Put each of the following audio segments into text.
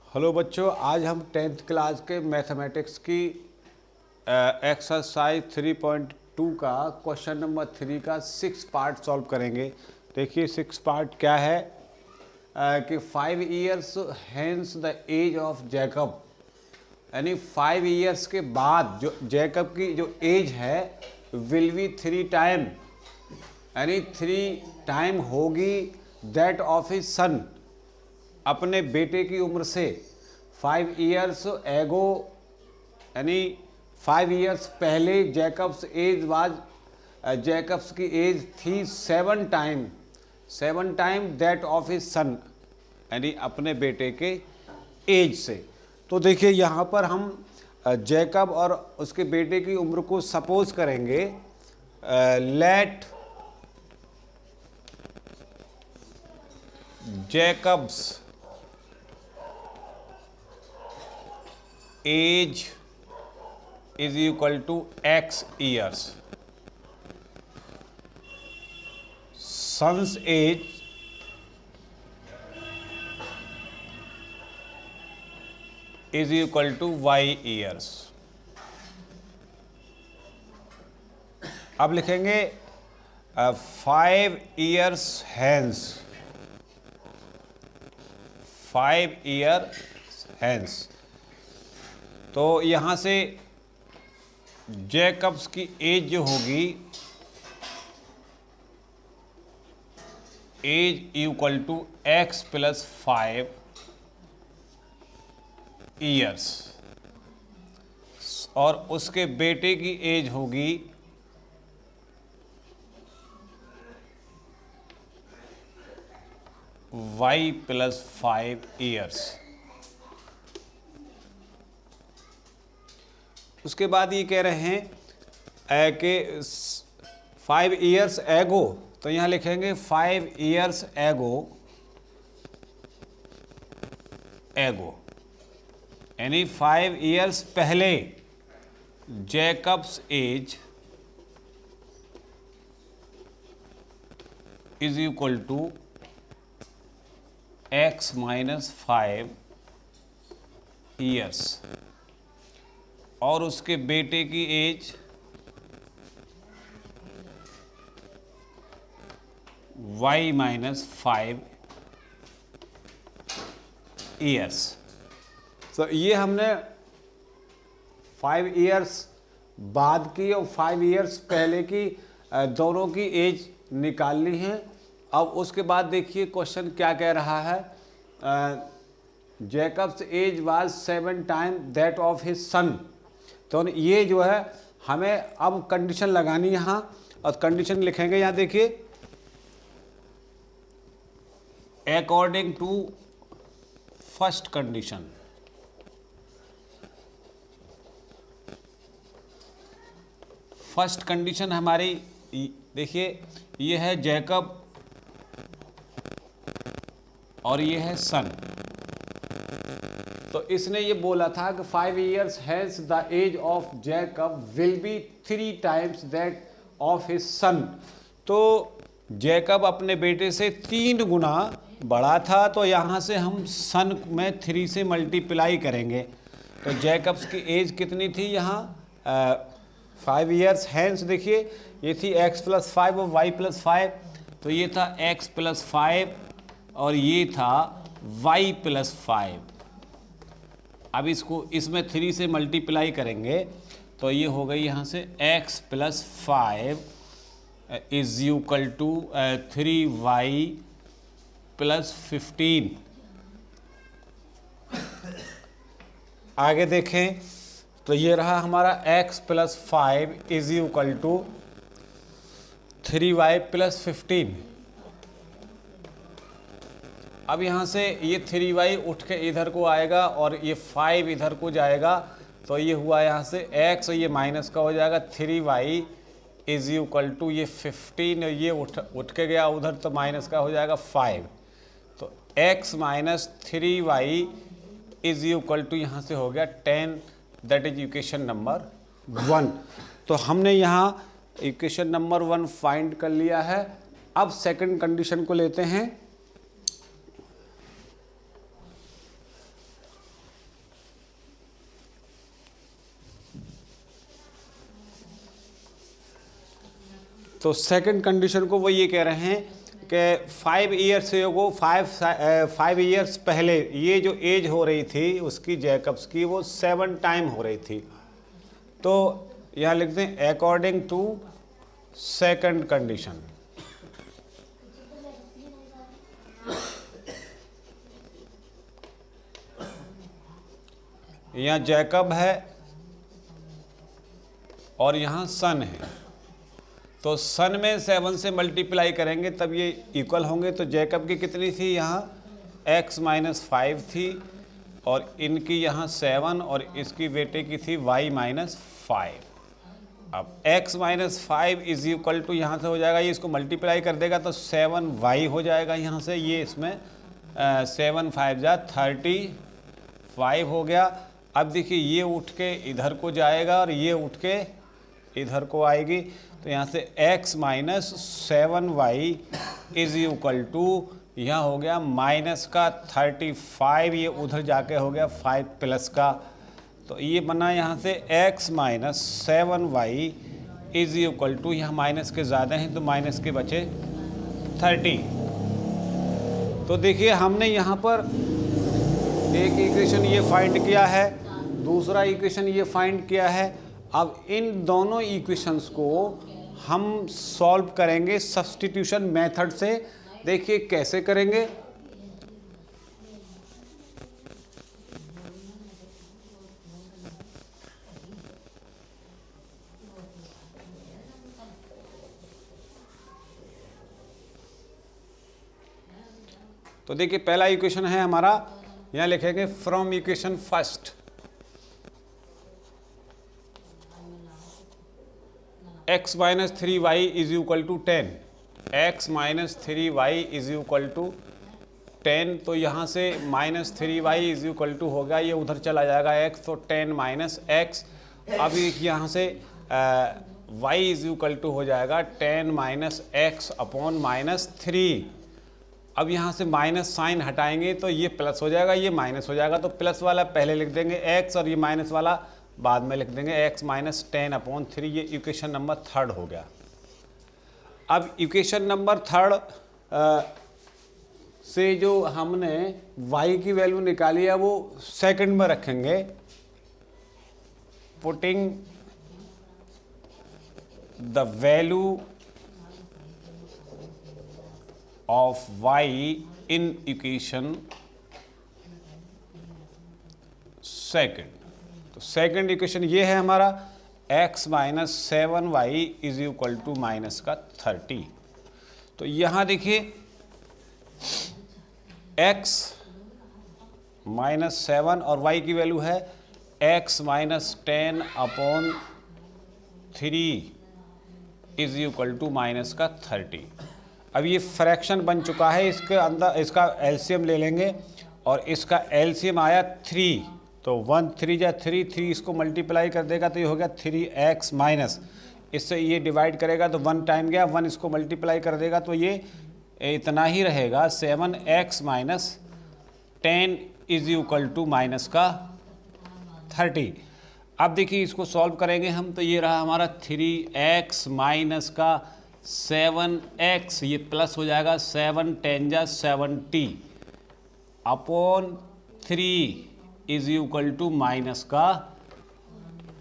Hello बच्चों, आज हम 10th क्लास के मैथमेटिक्स की एक्सरसाइज 3.2 का क्वेश्चन नंबर 3 का 6 पार्ट सॉल्व करेंगे। देखिए 6 पार्ट क्या है कि 5 years hence the age of Jacob, यानी 5 ईयर्स के बाद जो जैकब की जो एज है विल बी 3 टाइम, यानी 3 टाइम होगी दैट ऑफ हिज सन, अपने बेटे की उम्र से। 5 ईयर्स एगो, यानी 5 ईयर्स पहले जैकब्स एज वाज, जैकब्स की एज थी 7 टाइम दैट ऑफ हिज सन, यानी अपने बेटे के एज से। तो देखिए यहाँ पर हम जैकब और उसके बेटे की उम्र को सपोज करेंगे। Let Jacob's age is equal to x years, son's age is equal to y years. अब लिखेंगे 5 ईयर्स हैंस, 5 ईयर हैंस। तो यहाँ से जैकब्स की एज जो होगी, age equal to x plus 5 years, और उसके बेटे की एज होगी y प्लस 5 ईयर्स। उसके बाद ये कह रहे हैं कि 5 ईयर्स एगो, तो यहाँ लिखेंगे 5 ईयर्स एगो, यानी 5 ईयर्स पहले Jacob's age is equal to x minus 5 years, और उसके बेटे की एज y माइनस 5 ईयर्स। तो ये हमने 5 ईयर्स बाद की और 5 ईयर्स पहले की दोनों की एज निकाल ली है। अब उसके बाद देखिए क्वेश्चन क्या कह रहा है। Jacob's age was 7 time that of his son. तो ये जो है हमें अब कंडीशन लगानी यहाँ, और कंडीशन लिखेंगे यहाँ देखिए, according to first condition. First condition हमारी देखिए, ये है जैकब और ये है सन। तो इसने ये बोला था कि 5 years hence the age of Jacob will be 3 times that of his son. तो जैकब अपने बेटे से 3 गुना बड़ा था, तो यहाँ से हम सन में 3 से मल्टीप्लाई करेंगे। तो जैकब्स की एज कितनी थी यहाँ 5 ईयर्स हैंस, देखिए ये थी x प्लस 5 और y प्लस 5, तो ये था x प्लस 5 और ये था y प्लस 5। अब इसको इसमें 3 से मल्टीप्लाई करेंगे, तो ये हो गई यहाँ से x plus 5 is equal to 3y plus 15। आगे देखें तो ये रहा हमारा x plus 5 is equal to 3y plus 15। अब यहाँ से ये 3y उठ के इधर को आएगा और ये 5 इधर को जाएगा, तो ये हुआ यहाँ से x, और ये माइनस का हो जाएगा 3y इज इक्वल टू ये 15, और ये उठ के गया उधर, तो माइनस का हो जाएगा 5। तो x minus 3y is equal to यहाँ से हो गया 10, दैट इज इक्वेशन नंबर 1। तो हमने यहाँ इक्वेशन नंबर 1 फाइंड कर लिया है। अब सेकंड कंडीशन को लेते हैं। तो सेकंड कंडीशन को वो ये कह रहे हैं कि 5 ईयर्स को 5 ईयर्स पहले ये जो एज हो रही थी उसकी जैकब्स की वो 7 टाइम हो रही थी। तो यहाँ लिखते हैं अकॉर्डिंग टू सेकंड कंडीशन। यहाँ जैकब है और यहाँ सन है, तो सन में 7 से मल्टीप्लाई करेंगे तब ये इक्वल होंगे। तो जैकब की कितनी थी, यहाँ x - 5 थी और इनकी यहाँ 7 और इसकी बेटे की थी y - 5। अब x - 5 इज इक्वल टू यहाँ से हो जाएगा, ये इसको मल्टीप्लाई कर देगा तो 7y हो जाएगा यहाँ से। ये इसमें 7 5 जा 35 हो गया। अब देखिए ये उठ के इधर को जाएगा और ये उठ के इधर को आएगी, तो यहाँ से x - 7y is equal to यहाँ हो गया माइनस का 35, ये उधर जाके हो गया 5 प्लस का। तो ये बना यहाँ से x - 7y is equal to, यहाँ माइनस के ज़्यादा हैं तो माइनस के बचे 30। तो देखिए हमने यहाँ पर एक इक्वेशन ये फाइंड किया है, दूसरा इक्वेशन ये फाइंड किया है। अब इन दोनों इक्वेशंस को हम सॉल्व करेंगे सब्स्टिट्यूशन मेथड से। देखिए कैसे करेंगे। तो देखिए पहला इक्वेशन है हमारा, यहाँ लिखेंगे from equation first x - 3y is equal to 10, x - 3y is equal to 10। तो यहाँ से -3y इज इक्वल टू होगा, ये उधर चला जाएगा x, तो 10 - x। अब यहाँ से y इज इक्वल टू हो जाएगा 10 - x अपॉन -3। अब यहाँ से माइनस साइन हटाएंगे तो ये प्लस हो जाएगा, ये माइनस हो जाएगा। तो प्लस वाला पहले लिख देंगे x और ये माइनस वाला बाद में लिख देंगे x - 10/3। ये इक्वेशन नंबर 3 हो गया। अब इक्वेशन नंबर 3 से जो हमने y की वैल्यू निकाली है वो सेकंड में रखेंगे। Putting the value of y in equation second. तो सेकंड इक्वेशन ये है हमारा x - 7y is equal to minus का 30। तो यहाँ देखिए x - 7 और y की वैल्यू है x - 10/3 is equal to minus का 30। अब ये फ्रैक्शन बन चुका है, इसके अंदर इसका एलसीएम ले लेंगे और इसका एलसीएम आया 3। तो 1 3 जा 3, 3 इसको मल्टीप्लाई कर देगा तो ये हो गया 3x माइनस, इससे ये डिवाइड करेगा तो 1 टाइम गया, 1 इसको मल्टीप्लाई कर देगा तो ये इतना ही रहेगा 7x - 10 is equal to minus का 30। अब देखिए इसको सॉल्व करेंगे हम, तो ये रहा हमारा 3x माइनस का 7x, ये प्लस हो जाएगा 7 10 जा 70 upon 3 is equal to minus का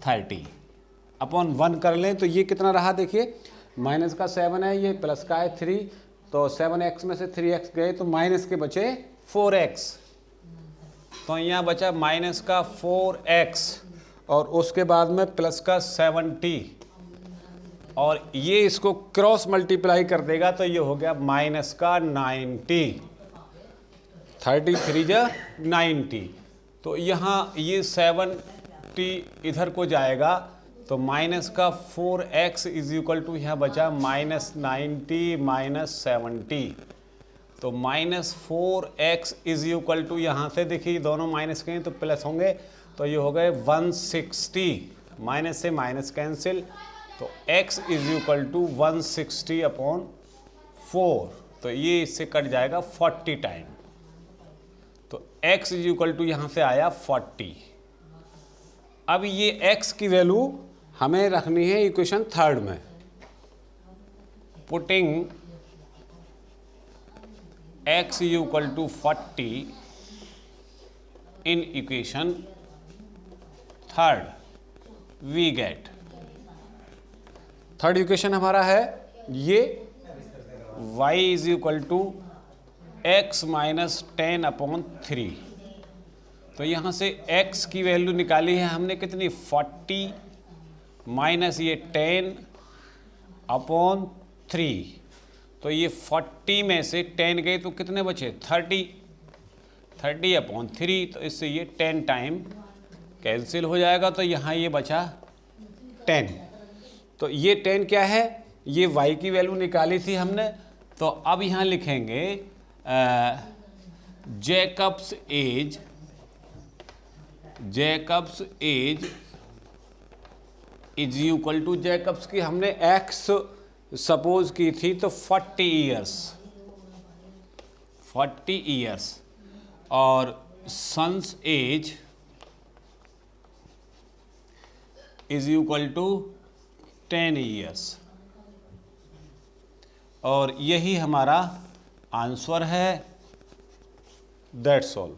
30 अपॉन 1 कर लें तो ये कितना रहा। देखिए माइनस का 7 है, ये प्लस का है 3, तो 7x में से 3x गए तो माइनस के बचे 4x। तो यहाँ बचा माइनस का 4x और उसके बाद में प्लस का 70 और ये इसको क्रॉस मल्टीप्लाई कर देगा तो ये हो गया माइनस का 90, 33 जा 90। तो यहाँ ये 70 इधर को जाएगा तो माइनस का 4x इज इक्वल टू यहाँ बचा -90 - 70। तो -4x इज इक्वल टू यहाँ से देखिए दोनों माइनस के हैं तो प्लस होंगे, तो ये हो गए 160, माइनस से माइनस कैंसिल, तो x इज इक्वल टू 160/4। तो ये इससे कट जाएगा 40 टाइम, तो x इज इक्वल टू यहाँ से आया 40। अब ये x की वैल्यू हमें रखनी है इक्वेशन 3 में। Putting x equal to 40 in equation third, we get, third equation हमारा है ये y is equal to x minus 10/3। तो यहाँ से x की वैल्यू निकाली है हमने कितनी, 40 माइनस ये 10/3। तो ये 40 में से 10 गए तो कितने बचे, 30/3। तो इससे ये 10 टाइम कैंसिल हो जाएगा, तो यहाँ ये बचा 10। तो ये 10 क्या है, ये y की वैल्यू निकाली थी हमने। तो अब यहाँ लिखेंगे Jacob's age is equal to, Jacob's की हमने x सपोज की थी तो 40 ईयर्स, और son's age is equal to 10 years. और यही हमारा आंसर है। That's all.